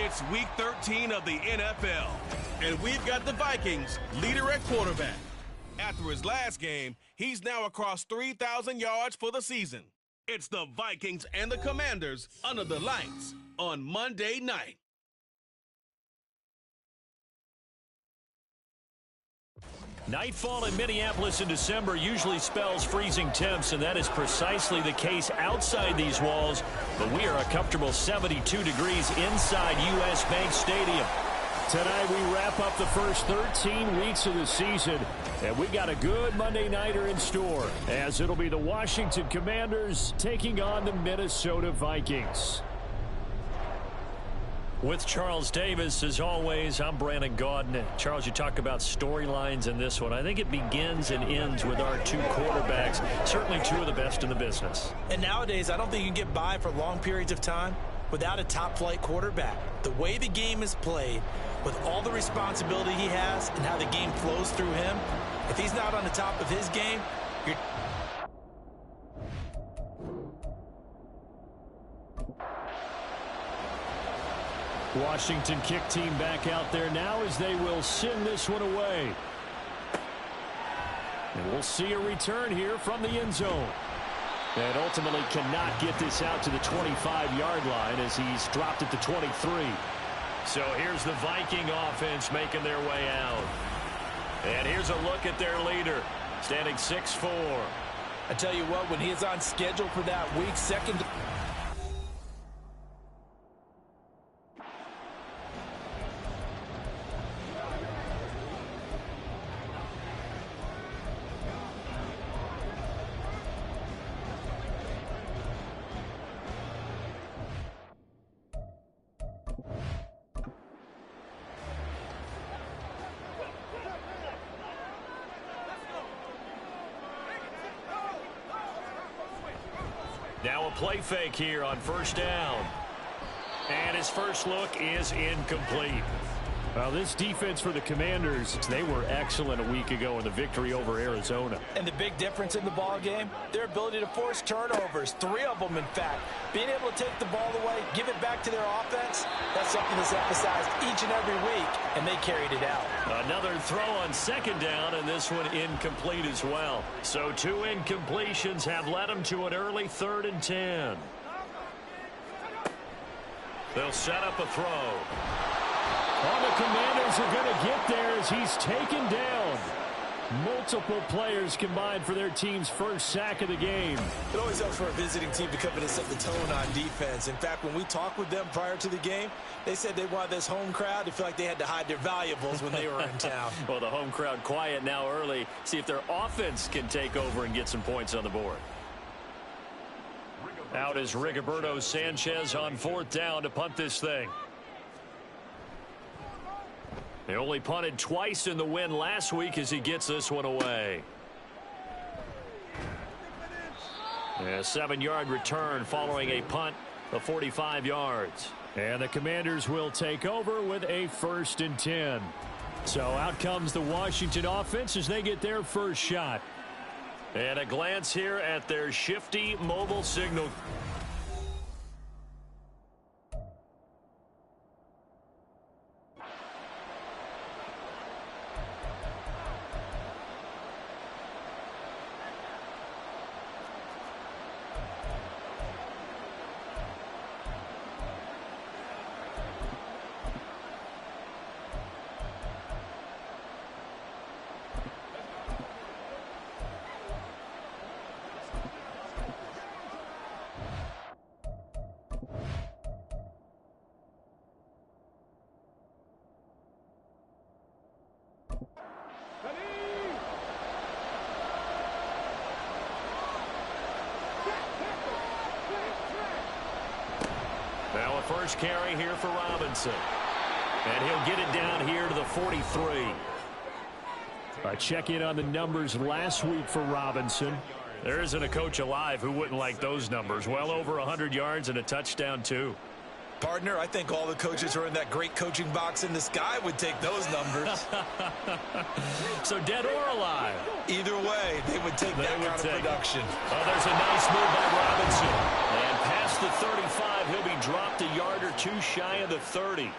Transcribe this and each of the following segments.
It's Week 13 of the NFL, and we've got the Vikings leader at quarterback. After his last game, he's now across 3,000 yards for the season. It's the Vikings and the Commanders under the lights on Monday night. Nightfall in Minneapolis in December usually spells freezing temps, and that is precisely the case outside these walls. But we are a comfortable 72 degrees inside U.S. Bank Stadium. Tonight we wrap up the first 13 weeks of the season, and we got a good Monday nighter in store, as it'll be the Washington Commanders taking on the Minnesota Vikings. With Charles Davis, as always, I'm Brandon Gaudin. Charles, you talk about storylines in this one. I think it begins and ends with our two quarterbacks, certainly two of the best in the business. And nowadays, I don't think you can get by for long periods of time without a top-flight quarterback. The way the game is played, with all the responsibility he has and how the game flows through him, if he's not on the top of his game, you're... Washington kick team back out there now as they will send this one away. And we'll see a return here from the end zone. And ultimately cannot get this out to the 25-yard line as he's dropped at the 23. So here's the Viking offense making their way out. And here's a look at their leader, standing 6'4". I tell you what, when he is on schedule for that week, second... Now a play fake here on first down. And his first look is incomplete. Well, this defense for the Commanders, they were excellent a week ago in the victory over Arizona. And the big difference in the ball game, their ability to force turnovers, 3 of them in fact. Being able to take the ball away, give it back to their offense, that's something that's emphasized each and every week, and they carried it out. Another throw on second down, and this one incomplete as well. So 2 incompletions have led them to an early 3rd and 10. They'll set up a throw. Well, the Commanders are going to get there as he's taken down. Multiple players combined for their team's first sack of the game. It always helps for a visiting team to come in and set the tone on defense. In fact, when we talked with them prior to the game, they said they wanted this home crowd to feel like they had to hide their valuables when they were in town. Well, the home crowd quiet now early. See if their offense can take over and get some points on the board. Out is Rigoberto Sanchez on 4th down to punt this thing. They only punted twice in the win last week as he gets this one away. A 7-yard return following a punt of 45 yards. And the Commanders will take over with a 1st and 10. So out comes the Washington offense as they get their first shot. And a glance here at their shifty mobile signal. Now a first carry here for Robinson. And he'll get it down here to the 43. A check-in on the numbers last week for Robinson. There isn't a coach alive who wouldn't like those numbers. Well over 100 yards and a touchdown, too. Partner, I think all the coaches who are in that great coaching box in the sky would take those numbers. So dead or alive? Either way, they would take that kind of production. Oh, there's a nice move by Robinson. And past the 35. He'll be dropped a yard or two shy of the 30.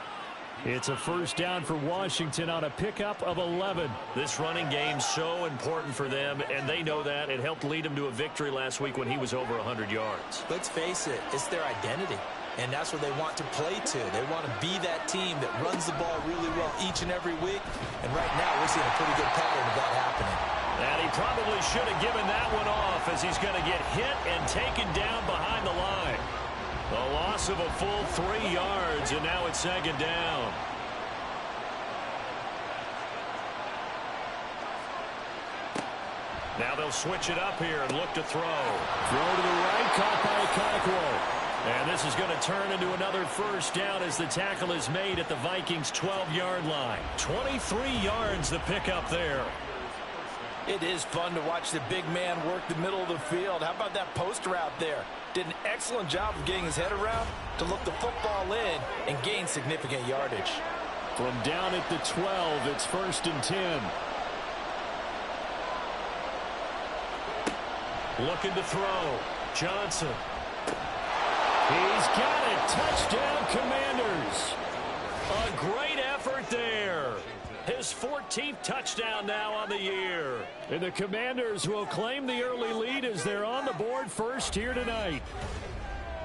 It's a first down for Washington on a pickup of 11. This running game's so important for them, and they know that. It helped lead them to a victory last week when he was over 100 yards. Let's face it, it's their identity, and that's what they want to play to. They want to be that team that runs the ball really well each and every week, and right now we're seeing a pretty good pattern of that happening. And he probably should have given that one off as he's going to get hit and taken down behind the line. A loss of a full 3 yards, and now it's second down. Now they'll switch it up here and look to throw. Throw to the right, caught by Okonkwo. And this is going to turn into another first down as the tackle is made at the Vikings' 12-yard line. 23 yards the pickup there. It is fun to watch the big man work the middle of the field. How about that post route there? Did an excellent job of getting his head around to look the football in and gain significant yardage. From down at the 12, it's 1st and 10. Looking to throw. Johnson. He's got it. Touchdown, Commanders. A great effort there. His 14th touchdown now on the year. And the Commanders will claim the early lead as they're on the board first here tonight.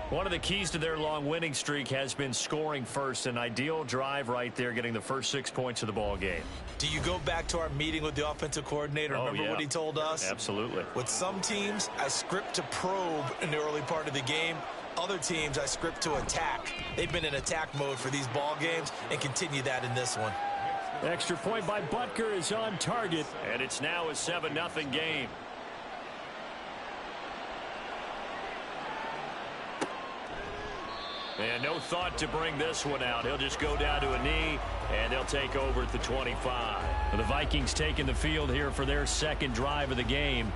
One of the keys to their long winning streak has been scoring first. An ideal drive right there, getting the first 6 points of the ball game. Do you go back to our meeting with the offensive coordinator? Remember what he told us? Absolutely. With some teams, I script to probe in the early part of the game. Other teams, I script to attack. They've been in attack mode for these ball games and continue that in this one. Extra point by Butker is on target. And it's now a 7-0 game. And no thought to bring this one out. He'll just go down to a knee, and they'll take over at the 25. The Vikings taking the field here for their second drive of the game.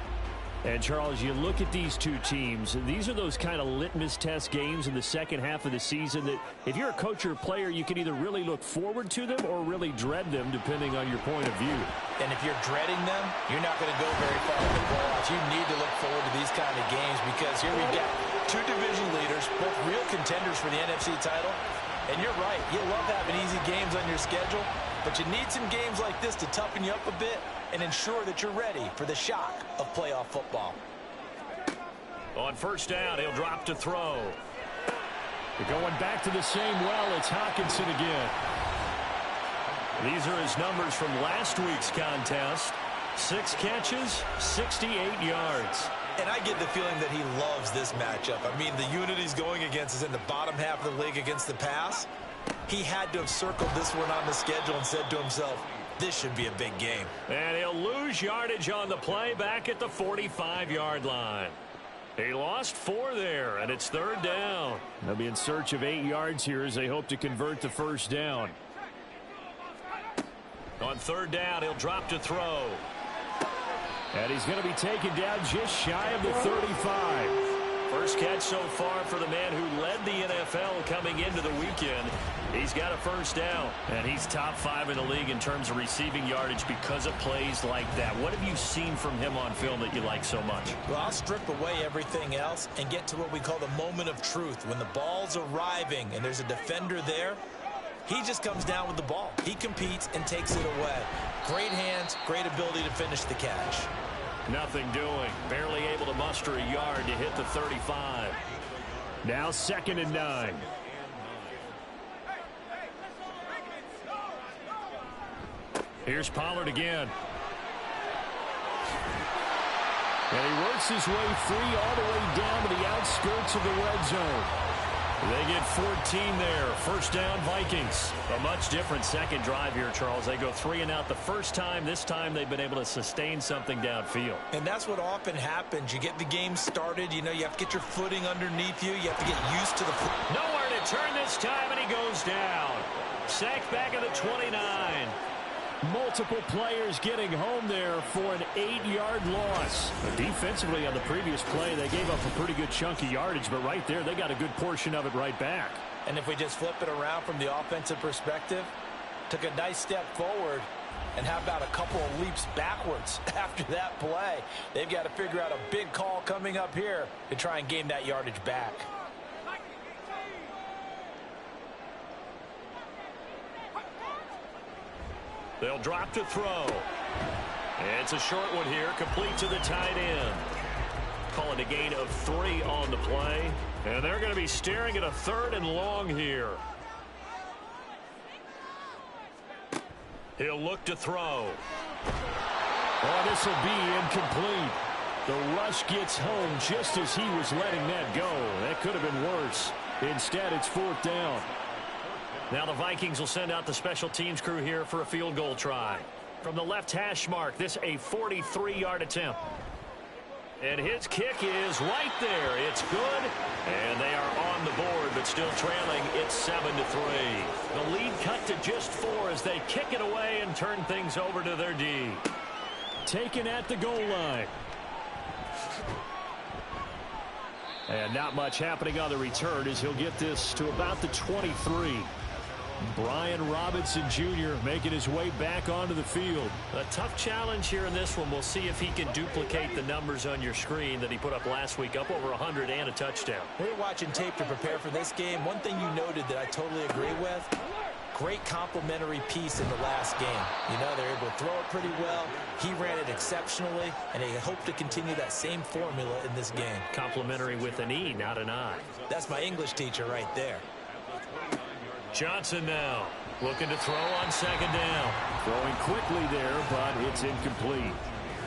And, Charles, you look at these two teams, these are those kind of litmus test games in the second half of the season that if you're a coach or a player, you can either really look forward to them or really dread them, depending on your point of view. And if you're dreading them, you're not going to go very far in the playoffs. You need to look forward to these kind of games because here we've got two division leaders, both real contenders for the NFC title. And you're right, you love having easy games on your schedule, but you need some games like this to toughen you up a bit and ensure that you're ready for the shock of playoff football. On first down, he'll drop to throw. They're going back to the same well. It's Hawkinson again. These are his numbers from last week's contest. 6 catches, 68 yards. And I get the feeling that he loves this matchup. I mean, the unit he's going against is in the bottom half of the league against the pass. He had to have circled this one on the schedule and said to himself, this should be a big game. And he'll lose yardage on the play back at the 45-yard line. He lost 4 there, and it's third down. They'll be in search of 8 yards here as they hope to convert the first down. On third down, he'll drop to throw. And he's going to be taken down just shy of the 35. First catch so far for the man who led the NFL coming into the weekend. He's got a first down. And he's top 5 in the league in terms of receiving yardage because of plays like that. What have you seen from him on film that you like so much? Well, I'll strip away everything else and get to what we call the moment of truth. When the ball's arriving and there's a defender there, he just comes down with the ball. He competes and takes it away. Great hands, great ability to finish the catch. Nothing doing. Barely able to muster a yard to hit the 35. Now 2nd and 9. Here's Pollard again. And he works his way free all the way down to the outskirts of the red zone. They get 14 there. First down, Vikings. A much different second drive here, Charles. They go 3 and out the first time. This time they've been able to sustain something downfield. And that's what often happens. You get the game started. You know, you have to get your footing underneath you. You have to get used to the... Nowhere to turn this time, and he goes down. Sacked back at the 29. Multiple players getting home there for an 8-yard loss. Defensively on the previous play, they gave up a pretty good chunk of yardage, but right there, they got a good portion of it right back. And if we just flip it around from the offensive perspective, took a nice step forward, and how about a couple of leaps backwards after that play? They've got to figure out a big call coming up here to try and gain that yardage back. They'll drop to throw. It's a short one here, complete to the tight end. Call it a gain of 3 on the play. And they're going to be staring at a 3rd and long here. He'll look to throw. Oh, this will be incomplete. The rush gets home just as he was letting that go. That could have been worse. Instead, it's 4th down. Now the Vikings will send out the special teams crew here for a field goal try. From the left hash mark, this a 43-yard attempt. And his kick is right there. It's good. And they are on the board, but still trailing. It's 7-3. The lead cut to just 4 as they kick it away and turn things over to their D. Taken at the goal line. And not much happening on the return as he'll get this to about the 23. Brian Robinson Jr. making his way back onto the field. A tough challenge here in this one. We'll see if he can duplicate the numbers on your screen that he put up last week, up over 100 and a touchdown. We're watching tape to prepare for this game. One thing you noted that I totally agree with, great complimentary piece in the last game. You know, they're able to throw it pretty well. He ran it exceptionally, and they hope to continue that same formula in this game. Complimentary with an E, not an I. That's my English teacher right there. Johnson now looking to throw on 2nd down. Throwing quickly there, but it's incomplete.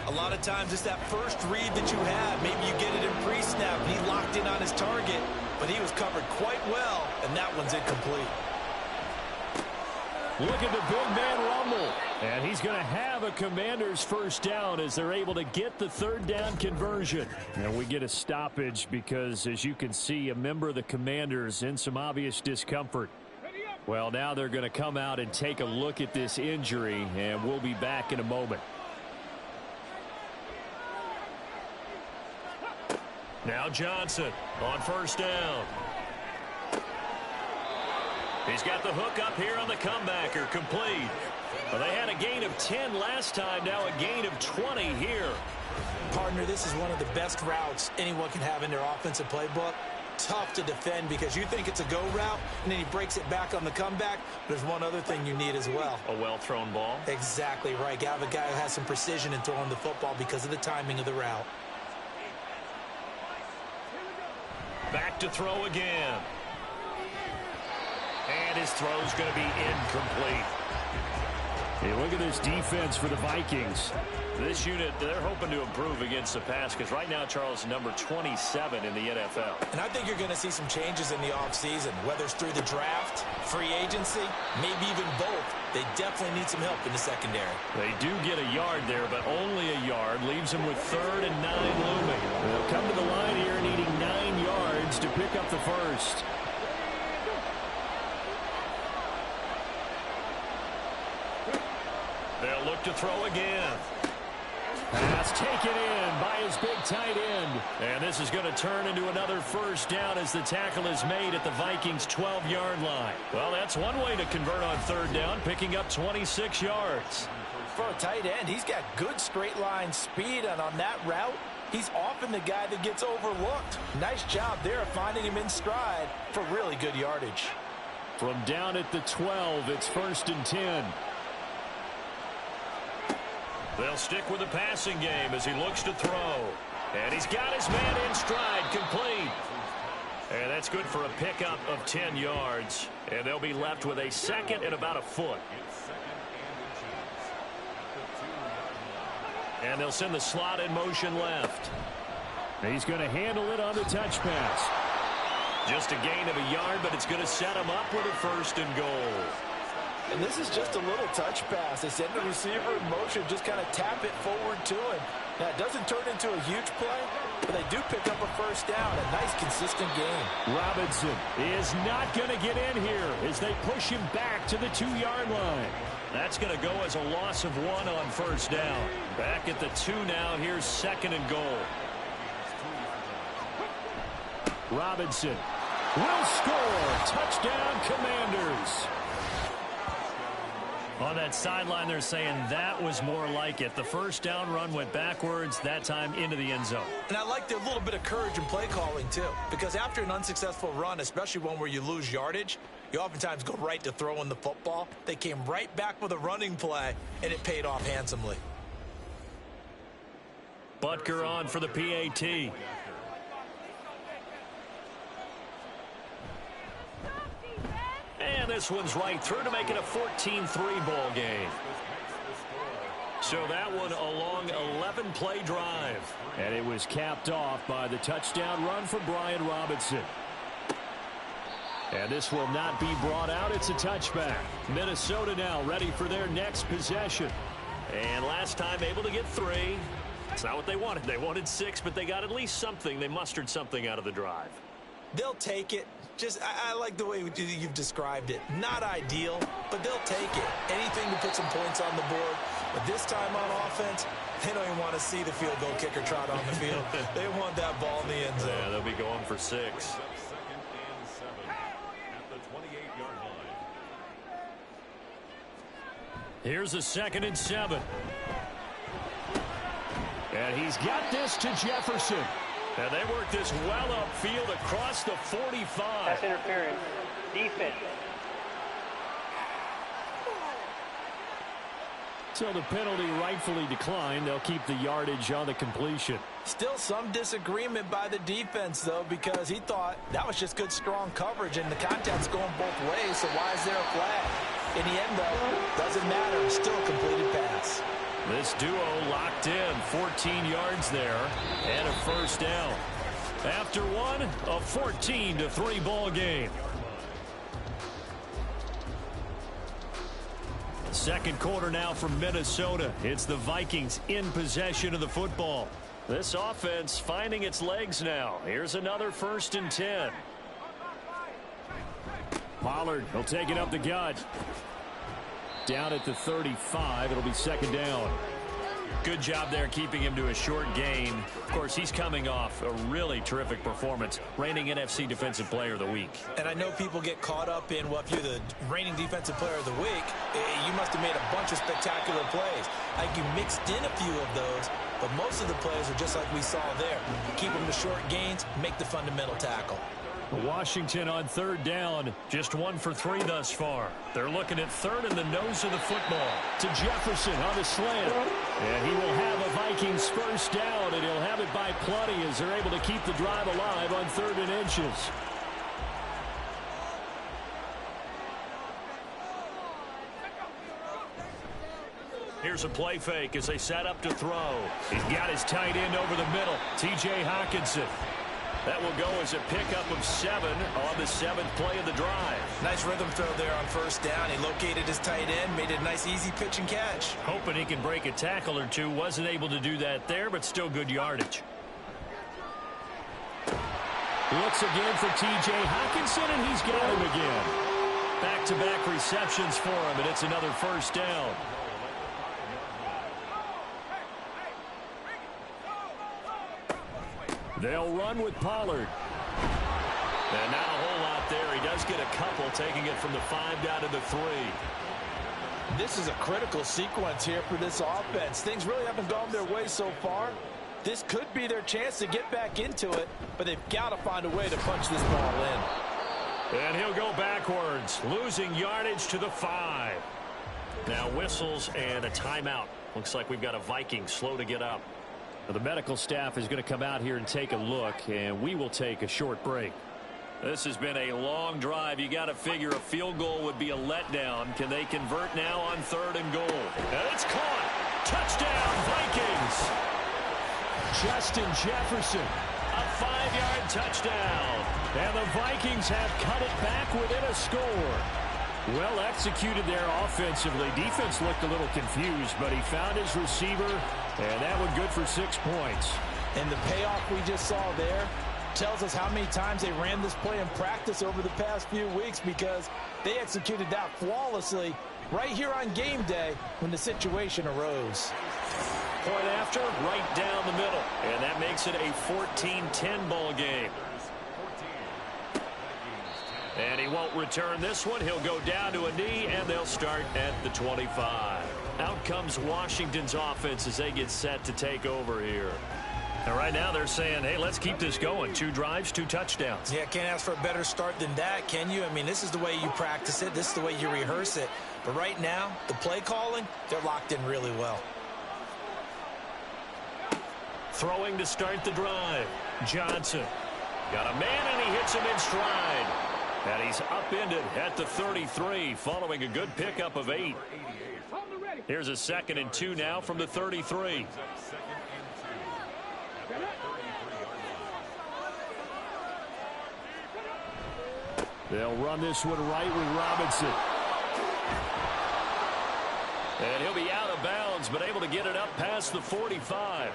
A lot of times it's that first read that you have. Maybe you get it in pre-snap, and he locked in on his target, but he was covered quite well, and that one's incomplete. Look at the big man rumble. And he's going to have a Commanders 1st down as they're able to get the 3rd down conversion. And we get a stoppage because, as you can see, a member of the Commanders in some obvious discomfort. Well, now they're going to come out and take a look at this injury, and we'll be back in a moment. Now Johnson on 1st down. He's got the hook up here on the comebacker, complete. Well, they had a gain of 10 last time, now a gain of 20 here. Partner, this is one of the best routes anyone can have in their offensive playbook. Tough to defend because you think it's a go route, and then he breaks it back on the comeback. There's one other thing you need as well. A well-thrown ball. Exactly right. You have a guy who has some precision in throwing the football because of the timing of the route. Back to throw again. And his throw's going to be incomplete. Hey, look at this defense for the Vikings. This unit, they're hoping to improve against the pass because right now, Charles, number 27 in the NFL. And I think you're going to see some changes in the offseason, whether it's through the draft, free agency, maybe even both. They definitely need some help in the secondary. They do get a yard there, but only a yard. Leaves them with 3rd and 9 looming. They'll come to the line here needing 9 yards to pick up the 1st. They'll look to throw again. Pass taken in by his big tight end. And this is going to turn into another 1st down as the tackle is made at the Vikings' 12-yard line. Well, that's one way to convert on 3rd down, picking up 26 yards. For a tight end, he's got good straight line speed, and on that route, he's often the guy that gets overlooked. Nice job there of finding him in stride for really good yardage. From down at the 12, it's 1st and 10. They'll stick with the passing game as he looks to throw. And he's got his man in stride, complete. And that's good for a pickup of 10 yards. And they'll be left with a 2nd and about a foot. And they'll send the slot in motion left. He's going to handle it on the touch pass. Just a gain of a yard, but it's going to set him up with a 1st and goal. And this is just a little touch pass. They send the receiver in motion, just kind of tap it forward to him. Now, it doesn't turn into a huge play, but they do pick up a 1st down. A nice, consistent game. Robinson is not going to get in here as they push him back to the 2-yard line. That's going to go as a loss of 1 on 1st down. Back at the 2 now. Here's 2nd and goal. Robinson will score. Touchdown, Commanders. On that sideline, they're saying that was more like it. The 1st down run went backwards, that time into the end zone. And I like a little bit of courage in play calling, too, because after an unsuccessful run, especially one where you lose yardage, You oftentimes go right to throwing the football. They came right back with a running play, and it paid off handsomely. Butker on for the PAT. And this one's right through to make it a 14-3 ball game. So that one a long 11-play drive. And it was capped off by the touchdown run from Brian Robinson. And this will not be brought out. It's a touchback. Minnesota now ready for their next possession. And last time able to get 3. It's not what they wanted. They wanted 6, but they got at least something. They mustered something out of the drive. They'll take it. I like the way you've described it. Not ideal, but they'll take it. Anything to put some points on the board. But this time on offense, they don't even want to see the field goal kicker trot on the field. They want that ball in the end zone. Yeah, they'll be going for 6. Here's a 2nd and 7. And he's got this to Jefferson. And they work this well upfield across the 45. That's interference. Defense. So the penalty rightfully declined. They'll keep the yardage on the completion. Still some disagreement by the defense, though, because he thought that was just good, strong coverage, and the contact's going both ways, so why is there a flag? In the end, though, doesn't matter. Still a completed pass. This duo locked in, 14 yards there, and a first down. After one, a 14-3 ball game. Second quarter now from Minnesota. It's the Vikings in possession of the football. This offense finding its legs now. Here's another 1st and 10. Pollard, he'll take it up the gut. Down at the 35, it'll be 2nd down. Good job there keeping him to a short gain. Of course, he's coming off a really terrific performance, reigning NFC Defensive Player of the Week. And I know people get caught up in, well, if you're the reigning Defensive Player of the Week, you must have made a bunch of spectacular plays. I think you mixed in a few of those, but most of the plays are just like we saw there. Keep them to short gains, make the fundamental tackle. Washington on 3rd down. Just 1 for 3 thus far. They're looking at 3rd in the nose of the football. To Jefferson on the slant. And he will have a Vikings first down, and he'll have it by plenty as they're able to keep the drive alive on 3rd and inches. Here's a play fake as they set up to throw. He's got his tight end over the middle, T.J. Hockenson. That will go as a pickup of 7 on the 7th play of the drive. Nice rhythm throw there on 1st down. He located his tight end, made it a nice easy pitch and catch. Hoping he can break a tackle or two. Wasn't able to do that there, but still good yardage. Looks again for T.J. Hockenson, and he's got him again. Back-to-back receptions for him, and it's another 1st down. They'll run with Pollard. And not a whole lot there. He does get a couple, taking it from the 5 down to the 3. This is a critical sequence here for this offense. Things really haven't gone their way so far. This could be their chance to get back into it, but they've got to find a way to punch this ball in. And he'll go backwards, losing yardage to the 5. Now whistles and a timeout. Looks like we've got a Viking slow to get up. The medical staff is going to come out here and take a look, and we will take a short break. This has been a long drive. You got to figure a field goal would be a letdown. Can they convert now on 3rd and goal? And it's caught. Touchdown, Vikings. Justin Jefferson. A 5-yard touchdown. And the Vikings have cut it back within a score. Well executed there offensively. Defense looked a little confused, but he found his receiver, and that one good for 6 points. And the payoff we just saw there tells us how many times they ran this play in practice over the past few weeks, because they executed that flawlessly right here on game day when the situation arose. Point after, right down the middle. And that makes it a 14-10 ball game. And he won't return this one. He'll go down to a knee, and they'll start at the 25. Out comes Washington's offense as they get set to take over here. And right now they're saying, hey, let's keep this going. 2 drives, 2 touchdowns. Yeah, can't ask for a better start than that, can you? I mean, this is the way you practice it. This is the way you rehearse it. But right now, the play calling, they're locked in really well. Throwing to start the drive. Johnson. Got a man, and he hits him in stride. And he's upended at the 33, following a good pickup of 8. Here's a 2nd and 2 now from the 33. They'll run this one right with Robinson. And he'll be out of bounds, but able to get it up past the 45.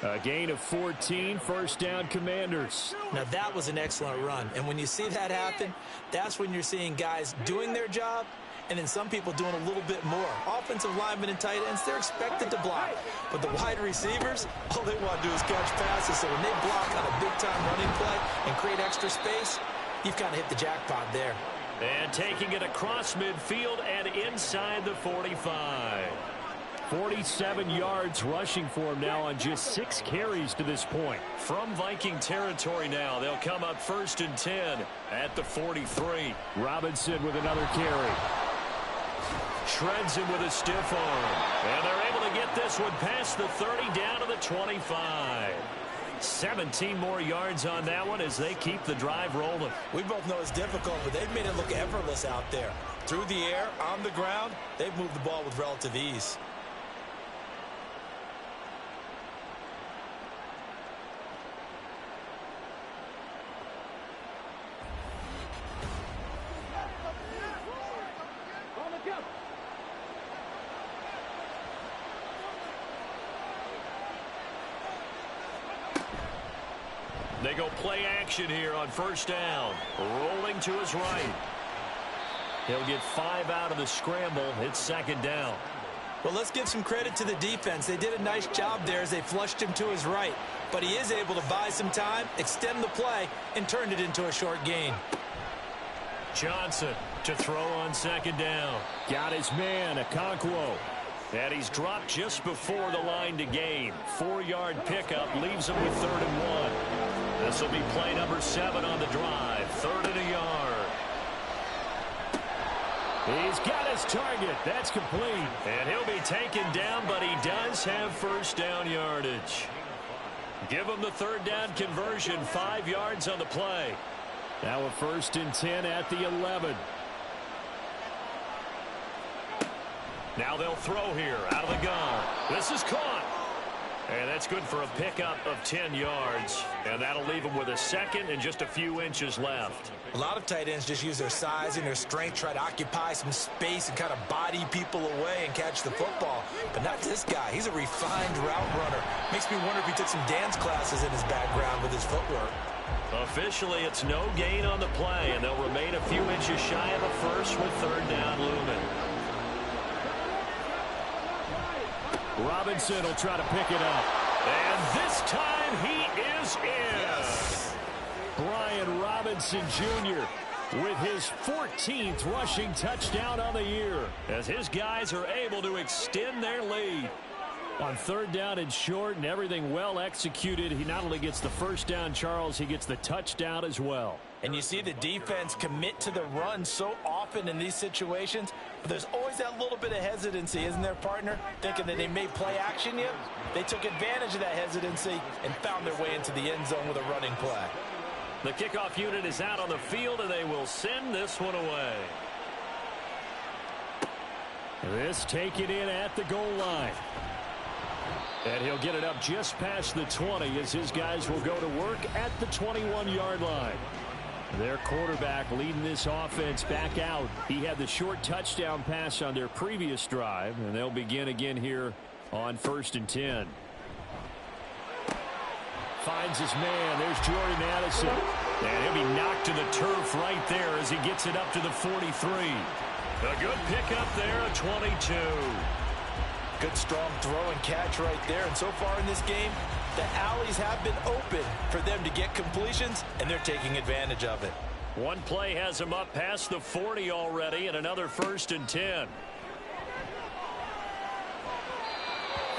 A gain of 14, first down, Commanders. Now, that was an excellent run. And when you see that happen, that's when you're seeing guys doing their job and then some people doing a little bit more. Offensive linemen and tight ends, they're expected to block. But the wide receivers, all they want to do is catch passes. So when they block on a big-time running play and create extra space, you've kind of hit the jackpot there. And taking it across midfield and inside the 45. 47 yards rushing for him now on just 6 carries to this point. From Viking territory now, they'll come up 1st and 10 at the 43. Robinson with another carry. Shreds him with a stiff arm. And they're able to get this one past the 30 down to the 25. 17 more yards on that one as they keep the drive rolling. We both know it's difficult, but they've made it look effortless out there. Through the air, on the ground, they've moved the ball with relative ease. They go play action here on 1st down. Rolling to his right. He'll get 5 out of the scramble. It's 2nd down. Well, let's give some credit to the defense. They did a nice job there as they flushed him to his right. But he is able to buy some time, extend the play, and turn it into a short gain. Johnson to throw on 2nd down. Got his man, Okonkwo. And he's dropped just before the line to gain. 4-yard pickup leaves him with 3rd and 1. This will be play number 7 on the drive. 3rd and a yard. He's got his target. That's complete. And he'll be taken down, but he does have 1st down yardage. Give him the 3rd down conversion. 5 yards on the play. Now a 1st and 10 at the 11. Now they'll throw here out of the gun. This is caught. And that's good for a pickup of 10 yards. And that'll leave him with a 2nd and just a few inches left. A lot of tight ends just use their size and their strength, try to occupy some space and kind of body people away and catch the football. But not this guy. He's a refined route runner. Makes me wonder if he took some dance classes in his background with his footwork. Officially, it's no gain on the play, and they'll remain a few inches shy of a first with 3rd down looming. Robinson will try to pick it up. And this time he is in. Yes. Brian Robinson Jr. with his 14th rushing touchdown on the year. As his guys are able to extend their lead. On 3rd down and short and everything well executed, he not only gets the 1st down, Charles, he gets the touchdown as well. And you see the defense commit to the run so often in these situations, but there's always that little bit of hesitancy, isn't there, partner? Thinking that they may play action yet. They took advantage of that hesitancy and found their way into the end zone with a running play. The kickoff unit is out on the field, and they will send this one away. This taken in at the goal line. And he'll get it up just past the 20 as his guys will go to work at the 21-yard line. Their quarterback leading this offense back out. He had the short touchdown pass on their previous drive, and they'll begin again here on 1st and 10. Finds his man. There's Jordan Addison. And he'll be knocked to the turf right there as he gets it up to the 43. A good pickup there, a 22. Good strong throw and catch right there. And so far in this game, the alleys have been open for them to get completions, and they're taking advantage of it. One play has him up past the 40 already, and another 1st and 10.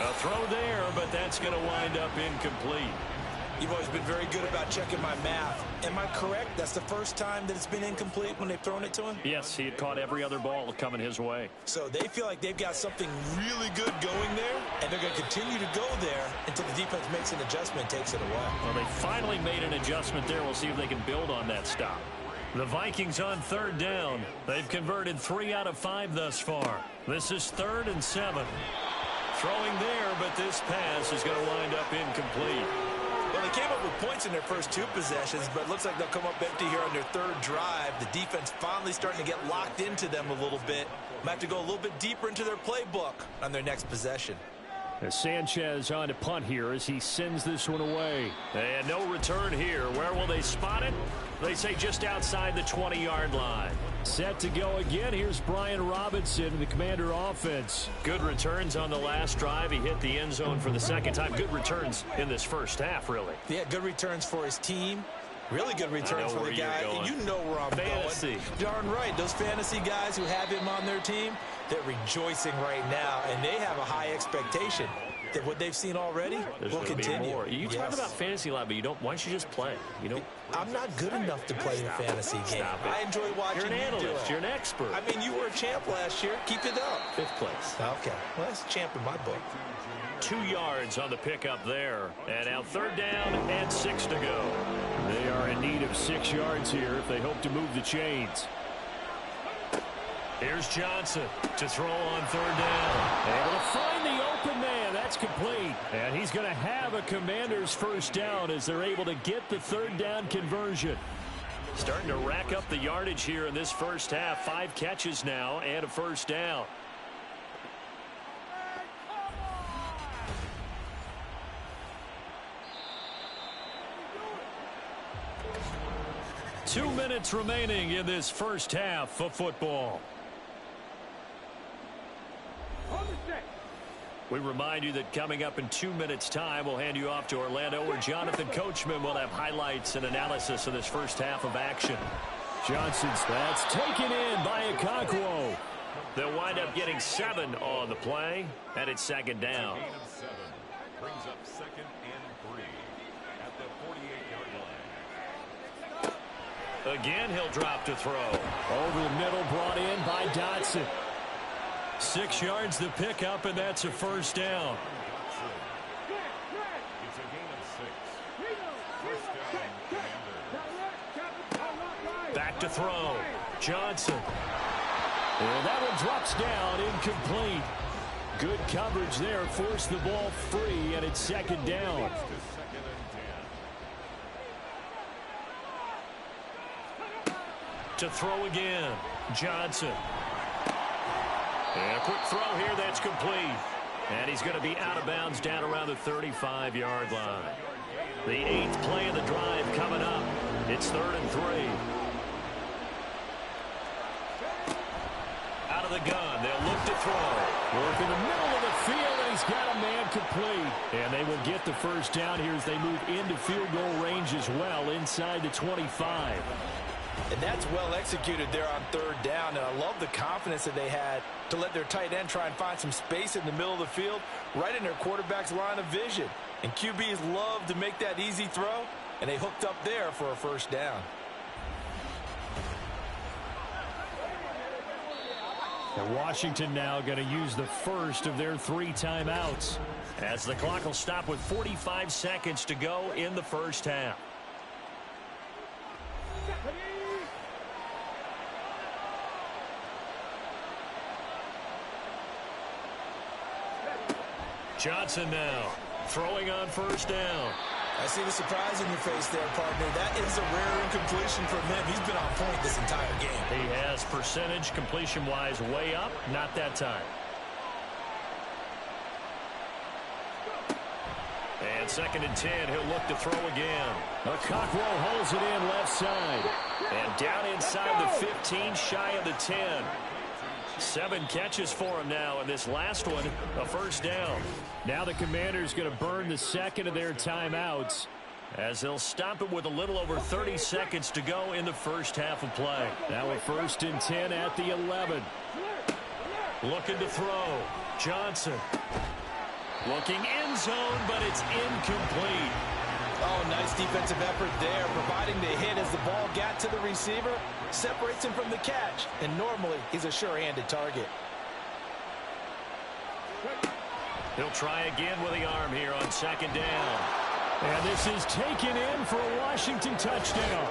A throw there, but that's going to wind up incomplete. You've always been very good about checking my math. Am I correct? That's the first time that it's been incomplete when they've thrown it to him? Yes, he had caught every other ball coming his way. So they feel like they've got something really good going there, and they're going to continue to go there until the defense makes an adjustment and takes it away. Well, they finally made an adjustment there. We'll see if they can build on that stop. The Vikings on third down. They've converted 3 out of 5 thus far. This is 3rd and 7. Throwing there, but this pass is going to wind up incomplete. Well, they came up with points in their first 2 possessions, but it looks like they'll come up empty here on their 3rd drive. The defense finally starting to get locked into them a little bit. Might have to go a little bit deeper into their playbook on their next possession. As Sanchez on to punt here as he sends this one away. And no return here. Where will they spot it? They say just outside the 20-yard line. Set to go again. Here's Brian Robinson, the Commander offense. Good returns on the last drive. He hit the end zone for the second time. Good returns in this first half, really. Yeah, good returns for his team. Really good returns for the guy. You know where I'm fantasy. Going. Darn right. Those fantasy guys who have him on their team, they're rejoicing right now, and they have a high expectation that what they've seen already will continue. You talk about fantasy a lot, but you don't. Why don't you just play? You don't. I'm not good enough to play the fantasy game. I enjoy watching. You're an analyst. You're an expert. I mean, you were a champ last year. Keep it up. 5th place. Okay. Well, that's a champ in my book. 2 yards on the pickup there. And now 3rd down and 6 to go. They are in need of 6 yards here if they hope to move the chains. Here's Johnson to throw on 3rd down. Able to find the open man. That's complete. And he's going to have a Commander's first down as they're able to get the 3rd down conversion. Starting to rack up the yardage here in this first half. 5 catches now and a first down. Two minutes remaining in this first half of football. We remind you that coming up in 2 minutes' time, we'll hand you off to Orlando, where Jonathan Coachman will have highlights and analysis of this first half of action. Johnson's that's taken in by Okonkwo. They'll wind up getting 7 on the play, and it's 2nd down. Brings up 2nd and 3 at the 48-yard line. Again, he'll drop to throw. Over the middle, brought in by Dotson. 6 yards the pickup, and that's a first down. It's a gain of 6. First down, Commanders. Back to throw. Johnson. And that one drops down, incomplete. Good coverage there, forced the ball free, and it's 2nd down. To throw again. Johnson. And a quick throw here, that's complete. And he's going to be out of bounds down around the 35-yard line. The 8th play of the drive coming up. It's 3rd and 3. Out of the gun, they'll look to throw. Work in the middle of the field, and he's got a man complete. And they will get the first down here as they move into field goal range as well, inside the 25. And that's well executed there on 3rd down. And I love the confidence that they had to let their tight end try and find some space in the middle of the field, right in their quarterback's line of vision. And QBs love to make that easy throw, and they hooked up there for a first down. And Washington now going to use the first of their 3 timeouts. As the clock will stop with 45 seconds to go in the first half. Johnson now throwing on first down. I see the surprise in your face there, partner. That is a rare incompletion from him. He's been on point this entire game. He has percentage completion-wise way up. Not that time. And 2nd and 10. He'll look to throw again. Okonkwo holds it in left side. And down inside the 15, shy of the 10. 7 catches for him now, and this last one, a first down. Now the Commanders going to burn the 2nd of their timeouts, as they'll stop it with a little over 30 seconds to go in the first half of play. Now a 1st and 10 at the 11. Looking to throw. Johnson. Looking end zone, but it's incomplete. Oh, nice defensive effort there, providing the hit as the ball got to the receiver, separates him from the catch, and normally he's a sure-handed target. He'll try again with the arm here on second down. And this is taken in for a Washington touchdown.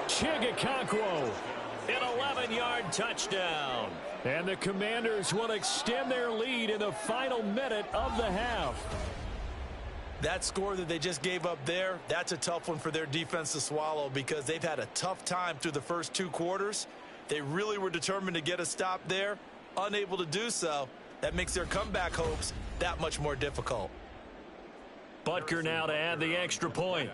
Chigakonkwo. An 11-yard touchdown. And the Commanders will extend their lead in the final minute of the half. That score that they just gave up there, that's a tough one for their defense to swallow because they've had a tough time through the first 2 quarters. They really were determined to get a stop there, unable to do so. That makes their comeback hopes that much more difficult. Butker now to add the extra point.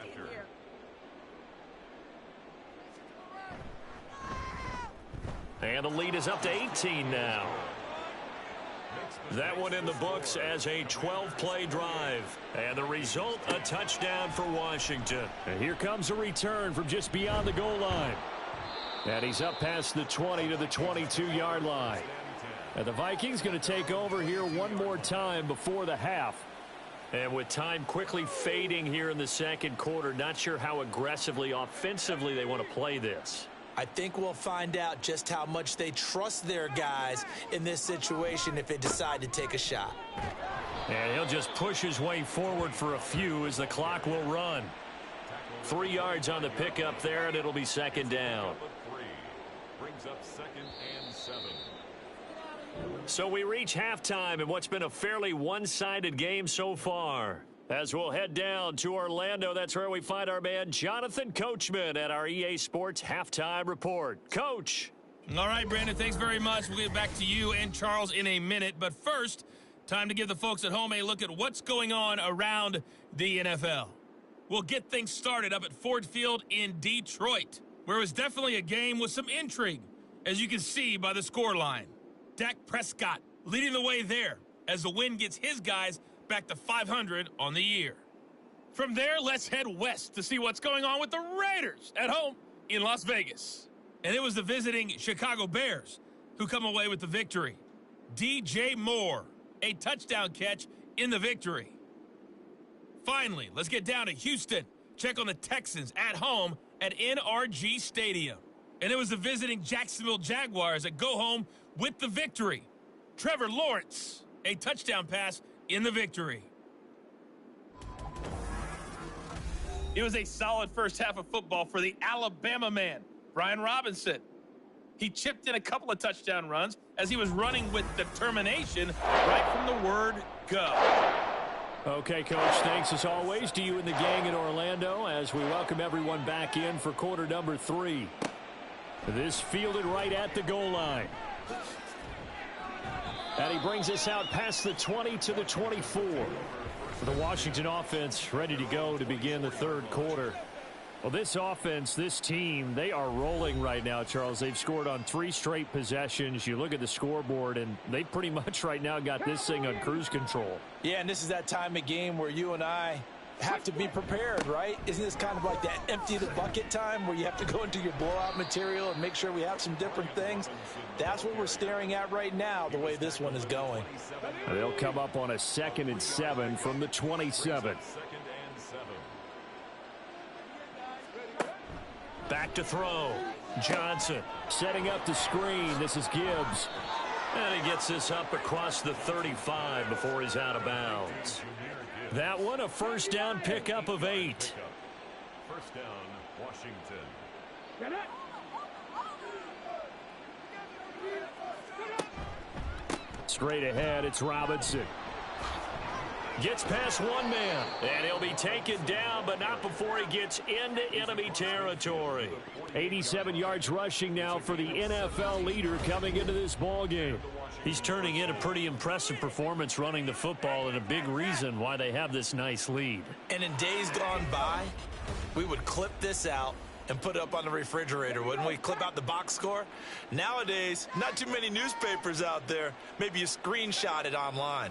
And the lead is up to 18 now. That one in the books as a 12-play drive. And the result, a touchdown for Washington. And here comes a return from just beyond the goal line. And he's up past the 20 to the 22-yard line. And the Vikings going to take over here one more time before the half. And with time quickly fading here in the second quarter, not sure how aggressively, offensively they want to play this. I think we'll find out just how much they trust their guys in this situation if they decide to take a shot. And he'll just push his way forward for a few as the clock will run. 3 yards on the pickup there, and it'll be second down. Brings up 2nd and 7. So we reach halftime in what's been a fairly one-sided game so far. As we'll head down to Orlando, that's where we find our man Jonathan Coachman at our EA Sports Halftime Report. Coach. All right, Brandon, thanks very much. We'll get back to you and Charles in a minute. But first, time to give the folks at home a look at what's going on around the NFL. We'll get things started up at Ford Field in Detroit, where it was definitely a game with some intrigue, as you can see by the scoreline. Dak Prescott leading the way there as the win gets his guys back to 500 on the year. From there, let's head west to see what's going on with the Raiders at home in Las Vegas. And it was the visiting Chicago Bears who come away with the victory. DJ Moore, a touchdown catch in the victory. Finally, let's get down to Houston. Check on the Texans at home at NRG Stadium. And it was the visiting Jacksonville Jaguars that go home with the victory. Trevor Lawrence, a touchdown pass in the victory. It was a solid first half of football for the Alabama man, Brian Robinson. He chipped in a couple of touchdown runs as he was running with determination right from the word go. Okay, Coach, thanks as always to you and the gang in Orlando as we welcome everyone back in for quarter number 3. This fielded right at the goal line. And he brings us out past the 20 to the 24. For the Washington offense ready to go to begin the third quarter. Well, this offense, this team, they are rolling right now, Charles. They've scored on 3 straight possessions. You look at the scoreboard, and they pretty much right now got this thing on cruise control. Yeah, and this is that time of game where you and I have to be prepared, right? Isn't this kind of like that empty the bucket time where you have to go into your blowout material and make sure we have some different things? That's what we're staring at right now, the way this one is going. They'll come up on a 2nd and 7 from the 27. Back to throw. Johnson setting up the screen. This is Gibbs. And he gets this up across the 35 before he's out of bounds. That one, a first down pickup of 8. First down, Washington. Straight ahead, it's Robinson. Gets past one man, and he'll be taken down, but not before he gets into enemy territory. 87 yards rushing now for the NFL leader coming into this ball game. He's turning in a pretty impressive performance running the football, and a big reason why they have this nice lead. And in days gone by, we would clip this out and put it up on the refrigerator, wouldn't we? Clip out the box score. Nowadays, not too many newspapers out there. Maybe you screenshot it online.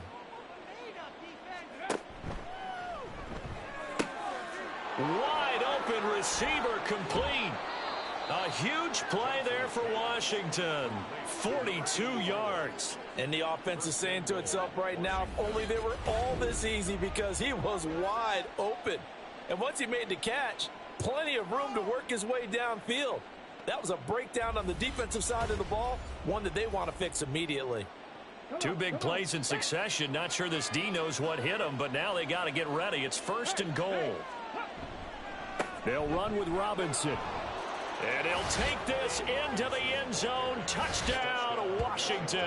Wide open receiver complete. A huge play there for Washington. 42 yards. And the offense is saying to itself right now, if only they were all this easy, because he was wide open. And once he made the catch, plenty of room to work his way downfield. That was a breakdown on the defensive side of the ball, one that they want to fix immediately. Two big plays in succession. Not sure this D knows what hit him, but now they got to get ready. It's 1st and goal. They'll run with Robinson. And he'll take this into the end zone. Touchdown, Washington.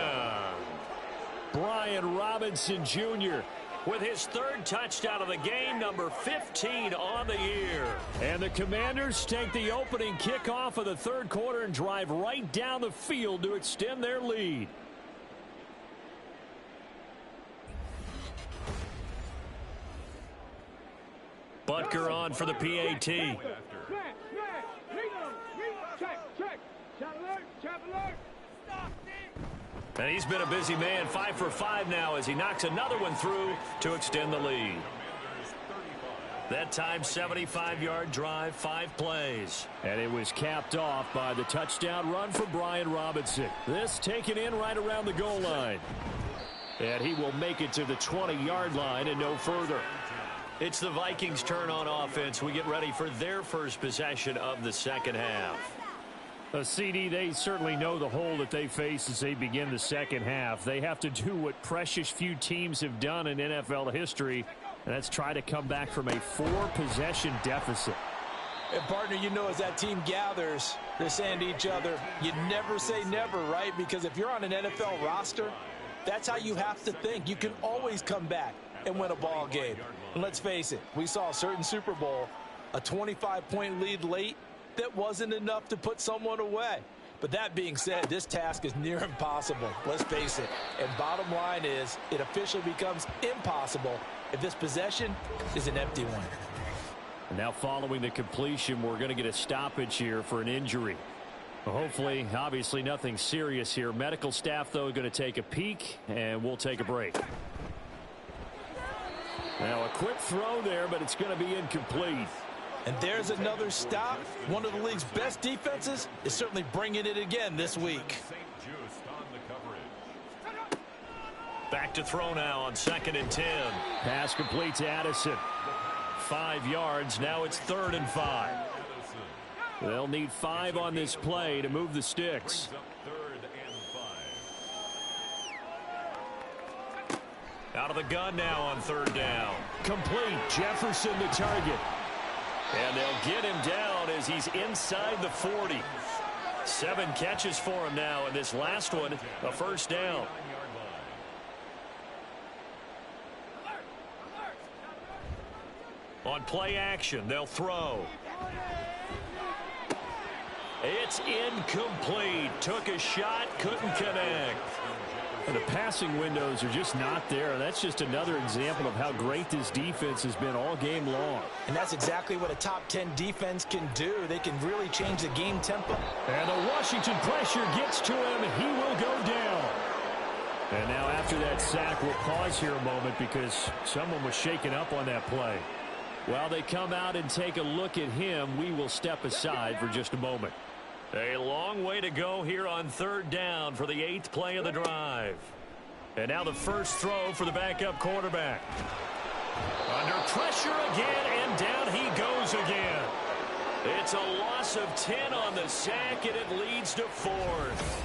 Brian Robinson Jr. with his 3rd touchdown of the game, number 15 on the year. And the Commanders take the opening kickoff of the 3rd quarter and drive right down the field to extend their lead. Butker on for the PAT. And he's been a busy man, 5 for 5 now as he knocks another one through to extend the lead. That time, 75-yard drive, 5 plays. And it was capped off by the touchdown run for Brian Robinson. This taken in right around the goal line. And he will make it to the 20-yard line and no further. It's the Vikings' turn on offense. We get ready for their first possession of the second half. CD, they certainly know the hole that they face as they begin the second half. They have to do what precious few teams have done in NFL history, and that's try to come back from a 4-possession deficit. And, partner, you know, as that team gathers, they're saying to each other, you never say never, right? Because if you're on an NFL roster, that's how you have to think. You can always come back and win a ball game. And let's face it, we saw a certain Super Bowl, a 25-point lead late, that wasn't enough to put someone away. But that being said, this task is near impossible. Let's face it. And bottom line is, it officially becomes impossible if this possession is an empty one. And now following the completion, we're going to get a stoppage here for an injury. Well, hopefully, obviously nothing serious here. Medical staff, though, going to take a peek, and we'll take a break. Now a quick throw there, but it's going to be incomplete. And there's another stop. One of the league's best defenses is certainly bringing it again this week. Back to throw now on 2nd and 10. Pass complete to Addison. 5 yards. Now it's 3rd and 5. They'll need 5 on this play to move the sticks. Out of the gun now on 3rd down. Complete. Jefferson the target. And they'll get him down as he's inside the 40. 7 catches for him now, and this last one, a 1st down. On play action, they'll throw. It's incomplete. Took a shot, couldn't connect. And the passing windows are just not there. That's just another example of how great this defense has been all game long. And that's exactly what a top 10 defense can do. They can really change the game tempo. And the Washington pressure gets to him. He will go down. And now after that sack, we'll pause here a moment because someone was shaken up on that play. While they come out and take a look at him, we will step aside for just a moment. A long way to go here on 3rd down for the 8th play of the drive. And now the first throw for the backup quarterback. Under pressure again, and down he goes again. It's a loss of 10 on the sack, and it leads to 4th.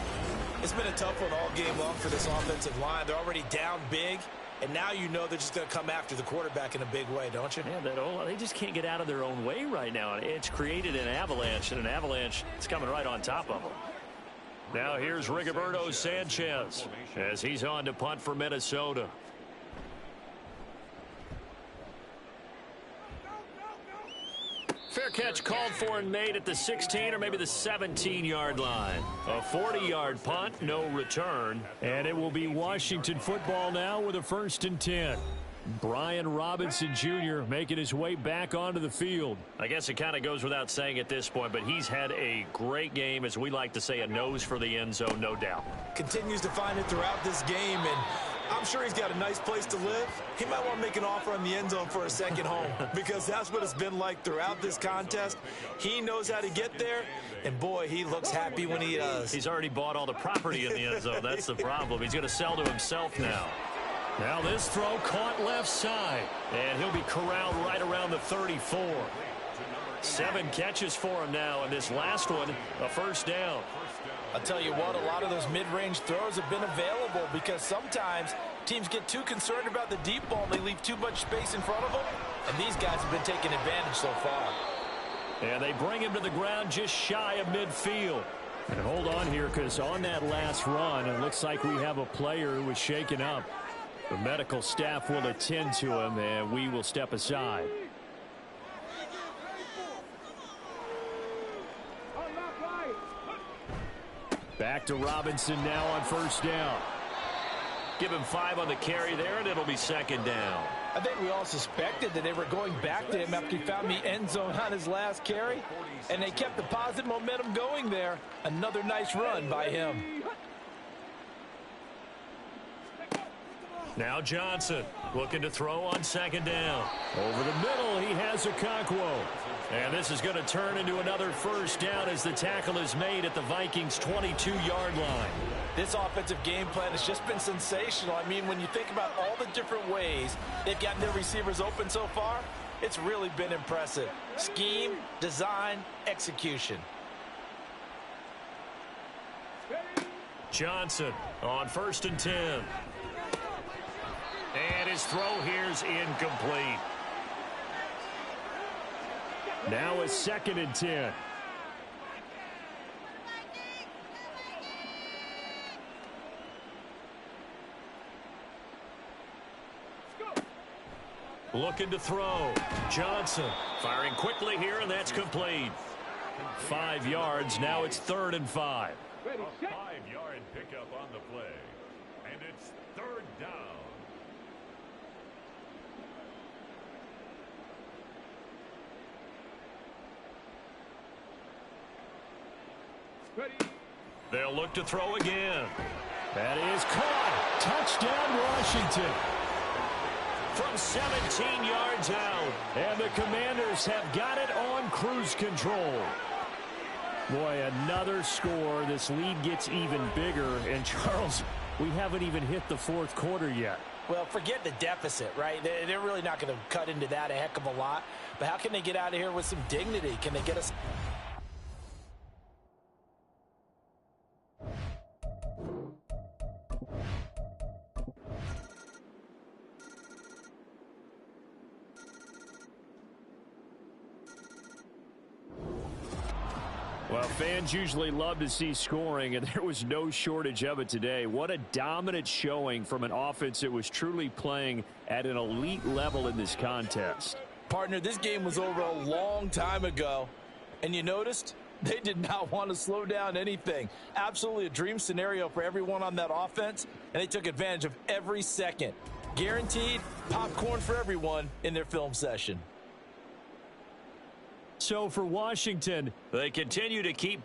It's been a tough one all game long for this offensive line. They're already down big, and now you know they're just going to come after the quarterback in a big way, don't you? Yeah, they just can't get out of their own way right now. It's created an avalanche, and an avalanche is coming right on top of them. Now here's Rigoberto Sanchez as he's on to punt for Minnesota. Fair catch called for and made at the 16 or maybe the 17-yard line. A 40-yard punt, no return. And it will be Washington football now with a 1st and 10. Brian Robinson Jr. making his way back onto the field. I guess it kind of goes without saying at this point, but he's had a great game, as we like to say, a nose for the end zone, no doubt. Continues to find it throughout this game, and I'm sure he's got a nice place to live. He might want to make an offer on the end zone for a second home because that's what it's been like throughout this contest. He knows how to get there, and boy, he looks happy when he does. He's already bought all the property in the end zone. That's the problem. He's going to sell to himself now. Now this throw caught left side, and he'll be corralled right around the 34. 7 catches for him now, and this last one, a first down. I'll tell you what, a lot of those mid-range throws have been available because sometimes teams get too concerned about the deep ball and they leave too much space in front of them, and these guys have been taking advantage so far. And they bring him to the ground just shy of midfield. And hold on here, because on that last run, it looks like we have a player who was shaken up. The medical staff will attend to him, and we will step aside. Back to Robinson now on first down. Give him 5 on the carry there, and it'll be second down. I think we all suspected that they were going back to him after he found the end zone on his last carry, and they kept the positive momentum going there. Another nice run by him. Now Johnson looking to throw on second down. Over the middle, he has Okonkwo. And this is going to turn into another first down as the tackle is made at the Vikings' 22-yard line. This offensive game plan has just been sensational. I mean, when you think about all the different ways they've gotten their receivers open so far, it's really been impressive. Scheme, design, execution. Johnson on 1st and 10. And his throw here's incomplete. Now it's 2nd and 10. Looking to throw. Johnson firing quickly here, and that's complete. 5 yards. Now it's 3rd and 5. A 5-yard pickup on the play. And it's 3rd down. They'll look to throw again. That is caught. Touchdown, Washington. From 17 yards out. And the Commanders have got it on cruise control. Boy, another score. This lead gets even bigger. And, Charles, we haven't even hit the 4th quarter yet. Well, forget the deficit, right? They're really not going to cut into that a heck of a lot. But how can they get out of here with some dignity? Can they get us... Well, fans usually love to see scoring, and there was no shortage of it today. What a dominant showing from an offense that was truly playing at an elite level in this contest. Partner, this game was over a long time ago, and you noticed they did not want to slow down anything. Absolutely a dream scenario for everyone on that offense, and they took advantage of every second. Guaranteed popcorn for everyone in their film session. So for Washington, they continue to keep